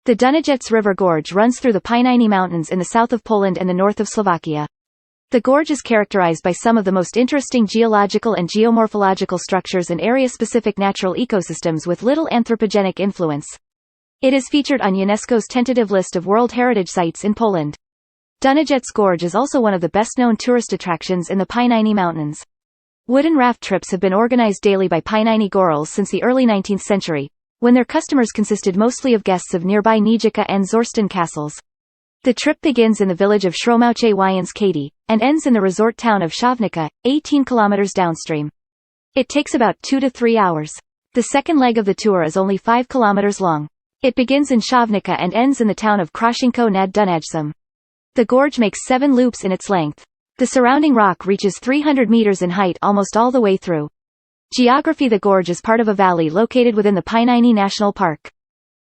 The Dunajec River Gorge runs through the Pininy Mountains in the south of Poland and the north of Slovakia. The gorge is characterized by some of the most interesting geological and geomorphological structures and area-specific natural ecosystems with little anthropogenic influence. It is featured on UNESCO's tentative list of World Heritage Sites in Poland. Dunajec Gorge is also one of the best-known tourist attractions in the Pininy Mountains. Wooden raft trips have been organized daily by Pininy Górale since the early 19th century, when their customers consisted mostly of guests of nearby Nijica and Zorsztyn castles. The trip begins in the village of Śrómaucie Katy, and ends in the resort town of Szawnica, 18 kilometers downstream. It takes about 2 to 3 hours. The second leg of the tour is only 5 kilometers long. It begins in Szawnica and ends in the town of Kraszynko nad Dunajcem. The gorge makes 7 loops in its length. The surrounding rock reaches 300 meters in height almost all the way through. Geography: the gorge is part of a valley located within the Pininy National Park.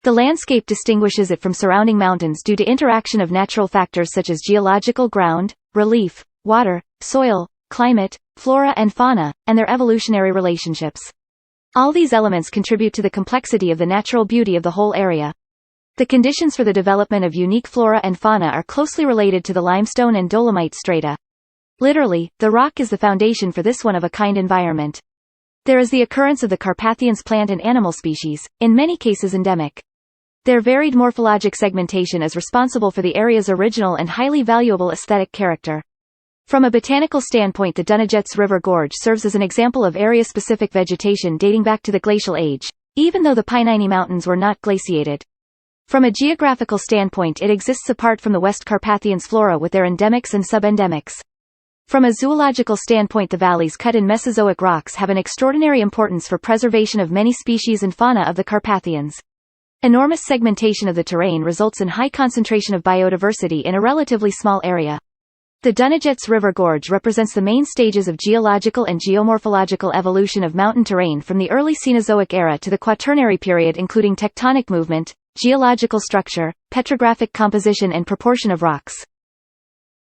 The landscape distinguishes it from surrounding mountains due to interaction of natural factors such as geological ground, relief, water, soil, climate, flora and fauna, and their evolutionary relationships. All these elements contribute to the complexity of the natural beauty of the whole area. The conditions for the development of unique flora and fauna are closely related to the limestone and dolomite strata. Literally, the rock is the foundation for this one-of-a-kind environment. There is the occurrence of the Carpathians plant and animal species, in many cases endemic. Their varied morphologic segmentation is responsible for the area's original and highly valuable aesthetic character. From a botanical standpoint, the Dunajec River Gorge serves as an example of area-specific vegetation dating back to the glacial age, even though the Pininy Mountains were not glaciated. From a geographical standpoint, it exists apart from the West Carpathians flora with their endemics and subendemics. From a zoological standpoint, the valleys cut in Mesozoic rocks have an extraordinary importance for preservation of many species and fauna of the Carpathians. Enormous segmentation of the terrain results in high concentration of biodiversity in a relatively small area. The Dunajec River Gorge represents the main stages of geological and geomorphological evolution of mountain terrain from the early Cenozoic era to the Quaternary period, including tectonic movement, geological structure, petrographic composition and proportion of rocks.